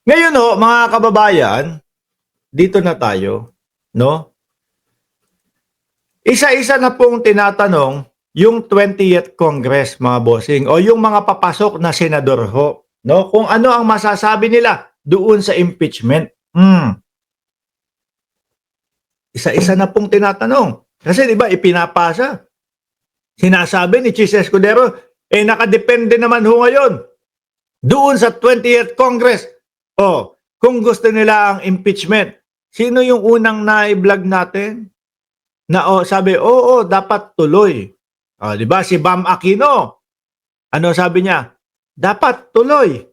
Ngayon ho, mga kababayan, dito na tayo, no? Isa-isa na pong tinatanong yung 20th Congress, mga bossing, o yung mga papasok na senador ho, no? Kung ano ang masasabi nila doon sa impeachment. Isa-isa na pong tinatanong. Kasi 'di ba ipinapasa. Sinasabi ni Chis Escudero, nakadepende naman ho ngayon doon sa 20th Congress. Kung gusto nila ang impeachment, sino yung unang na-vlog natin? Na sabi, dapat tuloy. 'Di ba si Bam Aquino? Ano sabi niya? Dapat tuloy.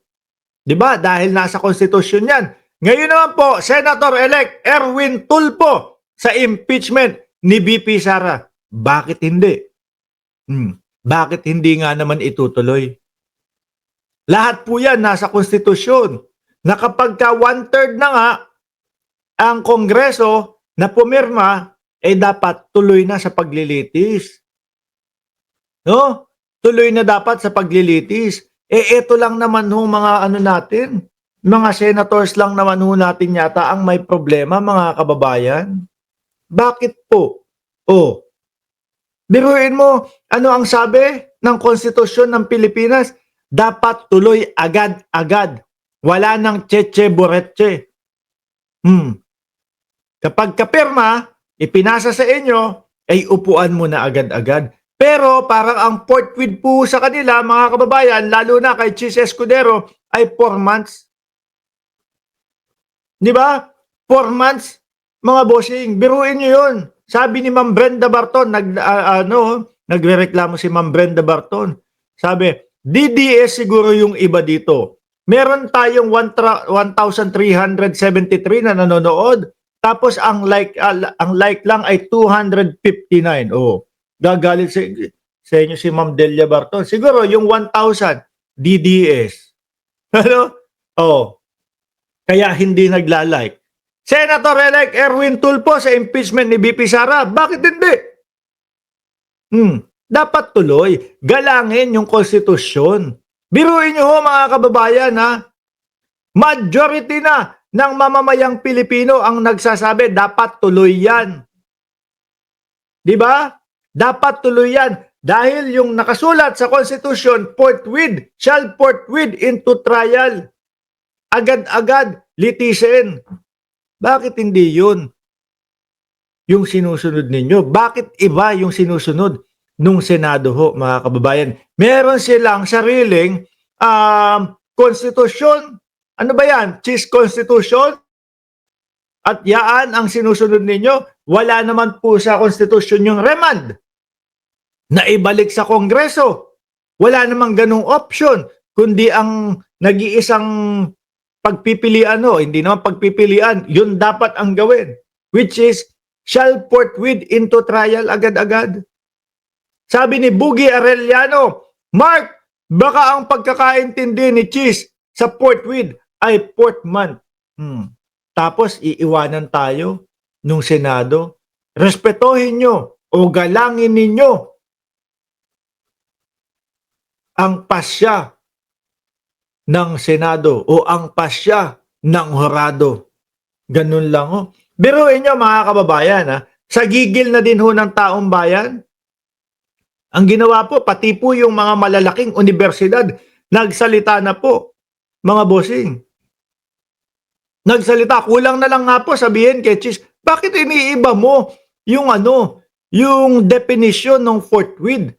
'Di ba? Dahil nasa konstitusyon 'yan. Ngayon naman po, Senator-elect Erwin Tulfo sa impeachment ni VP Sara. Bakit hindi? Bakit hindi nga naman itutuloy? Lahat po 'yan nasa konstitusyon. Na kapag ka 1/3 na nga ang Kongreso na pumirma, dapat tuloy na sa paglilitis. No? Tuloy na dapat sa paglilitis. Ito lang naman ho mga ano natin, mga senators lang naman ho natin yata ang may problema, mga kababayan. Bakit po? Biruin mo, ano ang sabi ng konstitusyon ng Pilipinas? Dapat tuloy agad-agad. Wala nang cheche-boreche. Kapag kapirma, ipinasa sa inyo, ay upuan mo na agad-agad. Pero parang ang forthwith po sa kanila, mga kababayan, lalo na kay Chis Escudero, ay 4 months. Di ba? 4 months, mga bossing. Biruin nyo yun. Sabi ni Ma'am Brenda Barton, nagrereklamo si Ma'am Brenda Barton. Sabi, DDS siguro yung iba dito. Meron tayong 1,373 na nanonood. Tapos ang like lang ay 259. Gagalit sa inyo si Ma'am Delia Barton. Siguro yung 1,000 DDS. Ano? Kaya hindi nagla-like. Senator-elect Erwin Tulfo sa impeachment ni VP Sara. Bakit hindi? Dapat tuloy. Galangin yung konstitusyon. Biruin nyo ho, mga kababayan, ha? Majority na ng mamamayang Pilipino ang nagsasabi, dapat tuloy yan. Di ba? Dapat tuloy yan. Dahil yung nakasulat sa konstitusyon, shall forthwith into trial. Agad-agad, litisin. Bakit hindi yun yung sinusunod ninyo? Bakit iba yung sinusunod nung Senado ho, mga kababayan? Meron silang sariling konstitusyon. Ano ba yan? Chis Constitution? At yaan ang sinusunod ninyo? Wala naman po sa konstitusyon yung remand na ibalik sa Kongreso. Wala namang ganung option, kundi ang nag-iisang pagpipilian, hindi naman pagpipilian, yun dapat ang gawin, which is shall forthwith into trial agad-agad. Sabi ni Buggy Arellano, Mark, baka ang pagkakaintindi ni Chis sa forthwith ay 4th month. Tapos iiwanan tayo nung Senado. Respetuhin nyo o galangin ninyo ang pasya ng Senado o ang pasya ng Horado. Ganun lang ho. Biruin nyo, mga kababayan, sa gigil na din ho ng taong bayan. Ang ginawa po, pati po yung mga malalaking universidad, nagsalita na po, mga bossing. Nagsalita, kulang na lang nga po sabihin kay Chis, bakit iniiba mo yung yung definition ng forthwith?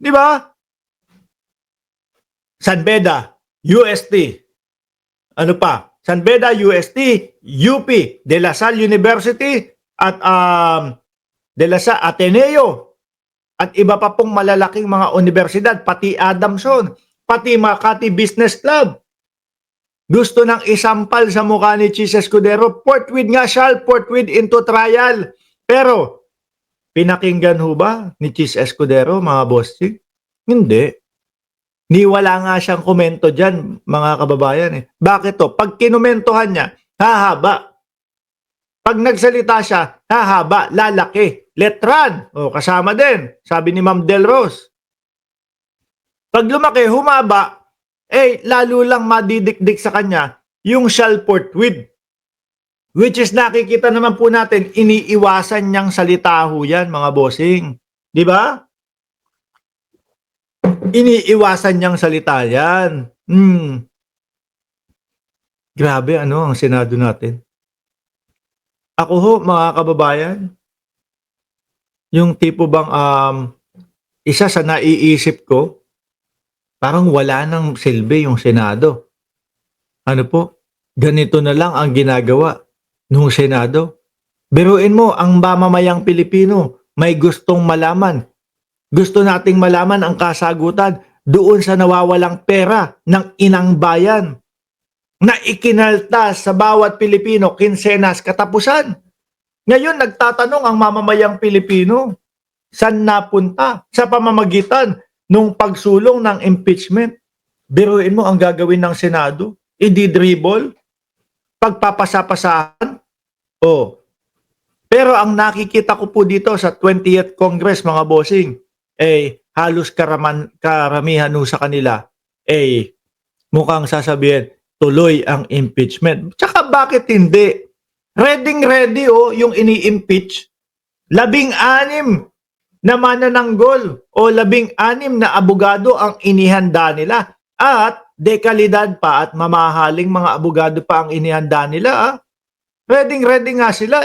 Di ba? San Beda, UST. Ano pa? San Beda, UST, UP, De La Salle University, at De La Salle Ateneo, at iba pa pong malalaking mga universidad, pati Adamson, pati Makati Business Club. Gusto nang isampal sa mukha ni Chis Escudero, forthwith nga, shall forthwith into trial. Pero, pinakinggan ho ba ni Chis Escudero, mga bossing? Hindi. Wala nga siyang komento dyan, mga kababayan. Bakit to? Pag kinumentohan niya, hahaba. Pag nagsalita siya, hahaba, lalaki. Letran, kasama din. Sabi ni Ma'am Del Rose. Pag lumaki, humaba, lalo lang madidikdik sa kanya yung shall forthwith. Which is nakikita naman po natin, iniiwasan niyang salita ho yan, mga bossing. Di ba? Iniiwasan niyang salita yan. Grabe ang Senado natin. Ako ho, mga kababayan, yung tipo bang isa sa naiisip ko, parang wala nang silbi yung Senado. Ano po? Ganito na lang ang ginagawa ng Senado. Biruin mo, ang mamamayang Pilipino may gustong malaman. Gusto nating malaman ang kasagutan doon sa nawawalang pera ng inang bayan na ikinaltas sa bawat Pilipino, kinsenas, katapusan. Ngayon, nagtatanong ang mamamayang Pilipino, saan napunta sa pamamagitan ng pagsulong ng impeachment? Biruin mo ang gagawin ng Senado, i-dribble, pagpapasapasahan. Pero ang nakikita ko po dito sa 20th Congress, mga bossing, halos karamihan sa kanila, mukhang sasabihin, tuloy ang impeachment. Tsaka bakit hindi? Ready yung ini-impeach. 16 na manananggol o 16 na abogado ang inihanda nila. At dekalidad pa at mamahaling mga abogado pa ang inihanda nila. Ready nga sila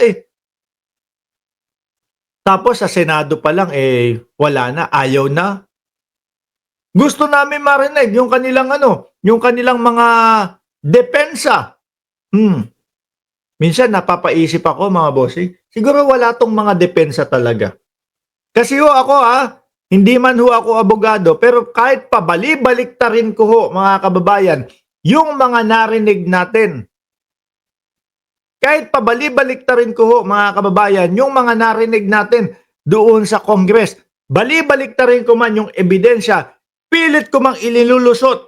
Tapos sa Senado pa lang wala na, ayaw na. Gusto namin marinig yung kanilang yung kanilang mga depensa. Minsan napapaisip ako, mga bossing, siguro wala tong mga depensa talaga. Kasi ako hindi man ako abogado, pero kahit pabali-baliktarin ko mga kababayan, yung mga narinig natin. Kahit pabali-baliktarin ko mga kababayan, yung mga narinig natin doon sa Congress, bali-baliktarin ko man yung ebidensya, pilit ko mang ililulusot.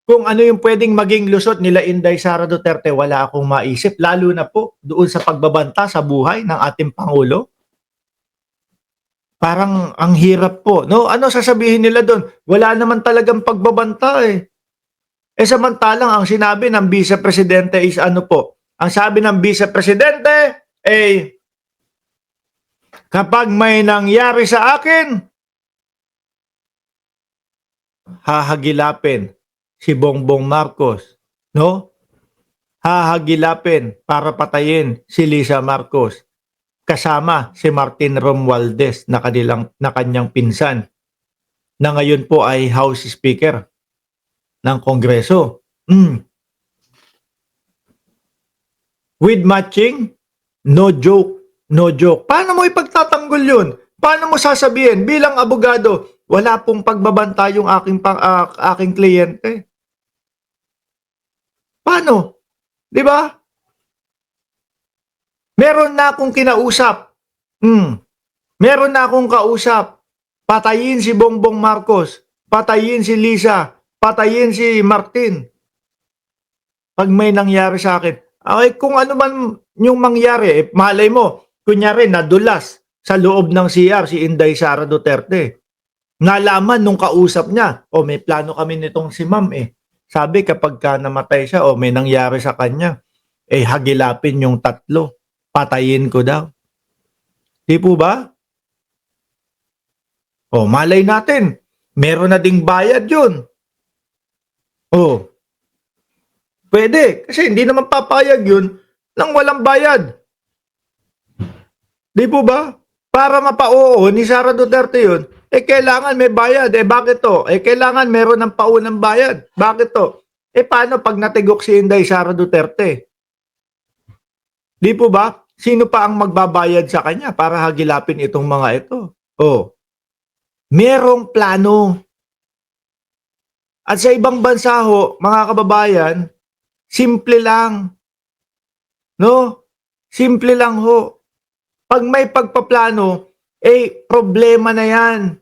Kung ano yung pwedeng maging lusot nila Inday Sara Duterte, wala akong maisip. Lalo na po doon sa pagbabanta sa buhay ng ating Pangulo. Parang ang hirap po. No? Ano sasabihin nila doon? Wala naman talagang pagbabanta samantalang ang sinabi ng Vice Presidente is ano po? Ang sabi ng Vice Presidente kapag may nangyari sa akin, hahagilapin si Bongbong Marcos, no? Hahagilapin para patayin si Lisa Marcos kasama si Martin Romualdez na kanyang pinsan na ngayon po ay House Speaker ng Kongreso. With matching, no joke. Paano mo ipagtatanggol yun? Paano mo sasabihin bilang abogado, wala pong pagbabanta yung aking kliyente? Paano? Di ba? Meron na akong kinausap. Meron na akong kausap. Patayin si Bongbong Marcos. Patayin si Lisa. Patayin si Martin. Pag may nangyari sa akin. Kung ano man yung mangyari, malay mo, kunyari nadulas sa loob ng CR si Inday Sara Duterte. Nalaman nung kausap niya, may plano kami nitong si ma'am Sabi kapag namatay siya may nangyari sa kanya, hagilapin yung 3. Patayin ko daw. Di po ba? Malay natin. Meron na ding bayad yun. Pwede. Kasi hindi naman papayag yun nang walang bayad. Di po ba? Para mapa-oo ni Sara Duterte yun, kailangan may bayad. Bakit to? Kailangan meron ng paunang bayad. Bakit to? Paano pag natigok si Inday Sara Duterte? Di po ba? Sino pa ang magbabayad sa kanya para hagilapin itong mga ito? Merong plano. At sa ibang bansa mga kababayan, simple lang. No? Simple lang Pag may pagpaplano, problema na yan.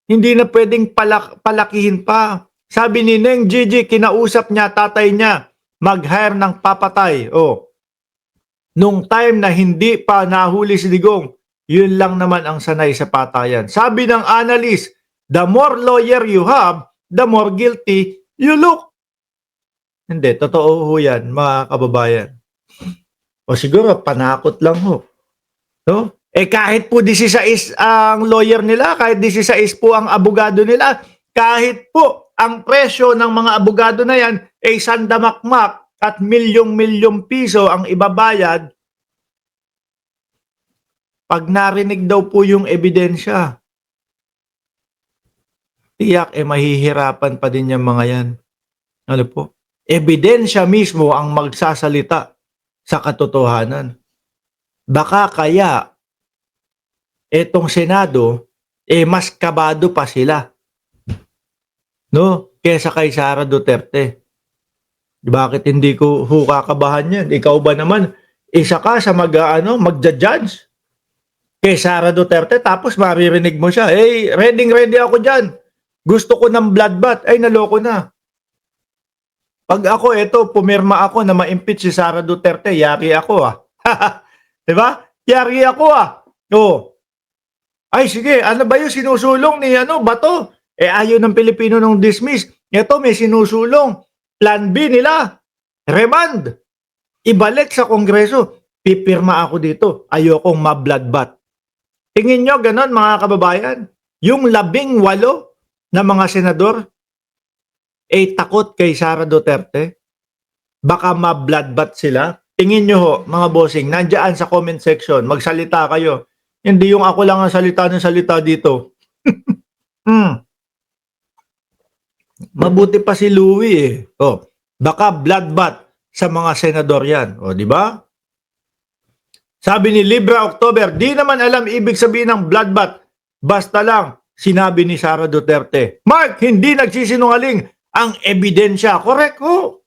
Hindi na pwedeng palakihin pa. Sabi ni Neng Gigi, kinausap niya, tatay niya, mag-hire ng papatay. Nung time na hindi pa nahuli si Digong, yun lang naman ang sanay sa patayan. Sabi ng analyst, the more lawyer you have, the more guilty you look. Hindi, totoo ho yan, mga kababayan. O siguro, panakot lang ho. No? Eh kahit po 16 ang lawyer nila, kahit 16 po ang abogado nila, kahit po ang presyo ng mga abogado na yan ay sandamakmak at milyong-milyong piso ang ibabayad, pag narinig daw po yung ebidensya, tiyak mahihirapan pa din yung mga yan. Ano po? Ebidensya mismo ang magsasalita sa katotohanan. Baka kaya etong Senado mas kabado pa sila, no, kaysa kay Sara Duterte. Bakit hindi ko kakabahan yan? Ikaw ba naman isa ka sa magja-judge kay Sara Duterte, tapos maririnig mo siya, ready ako dyan, gusto ko ng bloodbath, naloko na. Pag ako, pumirma ako na ma-impeach si Sara Duterte, yari ako diba? Yari ako Oo. Ay sige, ano ba yung sinusulong ni Bato? Ayaw ng Pilipino nung dismiss. Ito may sinusulong. Plan B nila, remand. Ibalik sa Kongreso. Pipirma ako dito. Ayokong ma-bloodbath. Tingin nyo ganon, mga kababayan? Yung 18 na mga senador takot kay Sara Duterte? Baka ma-bloodbath sila? Tingin nyo ho, mga bossing, nandiyan sa comment section, magsalita kayo. Hindi yung ako lang ang salita ng salita dito. Mabuti pa si Louie baka bloodbath sa mga senador yan. Di ba? Sabi ni Libra October, di naman alam ibig sabihin ng bloodbath. Basta lang, sinabi ni Sara Duterte. Mark, hindi nagsisinungaling ang ebidensya. Correct ho.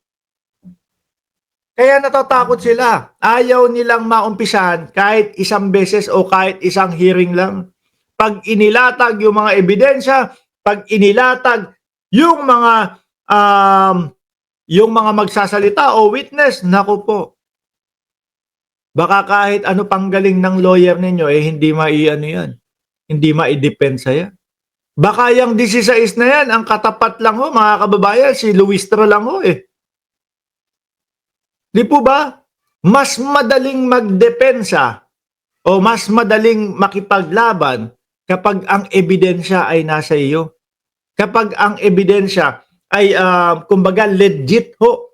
Kaya natatakot sila. Ayaw nilang maumpisahan kahit isang beses o kahit isang hearing lang. Pag inilatag yung mga ebidensya, pag inilatag yung mga magsasalita o witness, naku po. Baka kahit ano pang galing ng lawyer ninyo, hindi yan. Hindi maidepensa yan. Baka yung 16 na yan, ang katapat lang ho, mga kababayan, si Luistro lang ho Di po ba? Mas madaling magdepensa o mas madaling makipaglaban kapag ang ebidensya ay nasa iyo. Kapag ang ebidensya ay kumbaga legit ho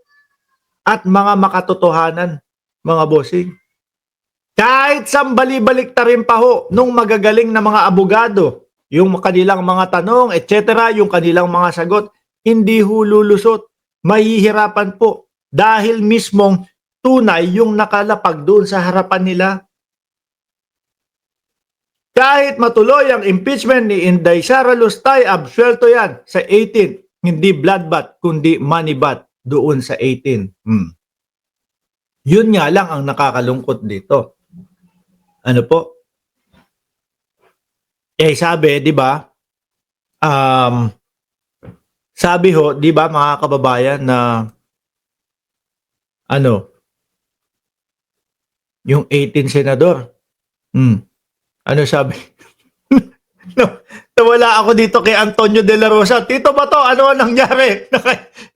at mga makatotohanan, mga bossing. Kahit sambali-balik ta rin pa ho nung magagaling na mga abogado, yung kanilang mga tanong, etc., yung kanilang mga sagot, hindi ho lulusot. Mahihirapan po. Dahil mismong tunay yung nakalapag doon sa harapan nila. Kahit matuloy ang impeachment ni Inday Sara Lustay, absuelto yan sa 18. Hindi bloodbath, kundi moneybath doon sa 18. Yun nga lang ang nakakalungkot dito. Ano po? Sabi, di ba? Sabi ho, di ba mga kababayan na yung 18 senador. Ano sabi? Nawala ako dito kay Antonio De La Rosa. Tito Bato, ano nangyari?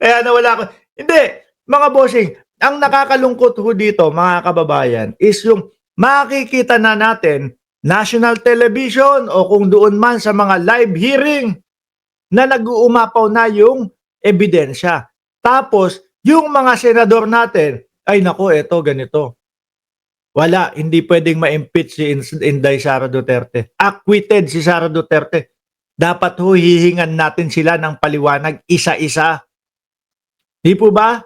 Kaya nawala ako. Hindi, mga bossing, ang nakakalungkot ho dito, mga kababayan, is yung makikita na natin national television o kung doon man sa mga live hearing na nag-uumapaw na yung ebidensya. Tapos, yung mga senador natin, ay nako, eto, ganito. Wala, hindi pwedeng ma-impeach si Inday Sara Duterte. Acquitted si Sara Duterte. Dapat ho, hihingan natin sila ng paliwanag isa-isa. Di po ba?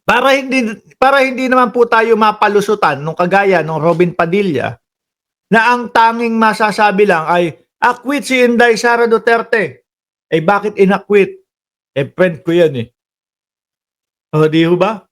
Para hindi naman po tayo mapalusutan nung kagaya ng Robin Padilla na ang tanging masasabi lang ay acquit si Inday Sara Duterte. Bakit inacquit? Friend ko yan O, di ho ba?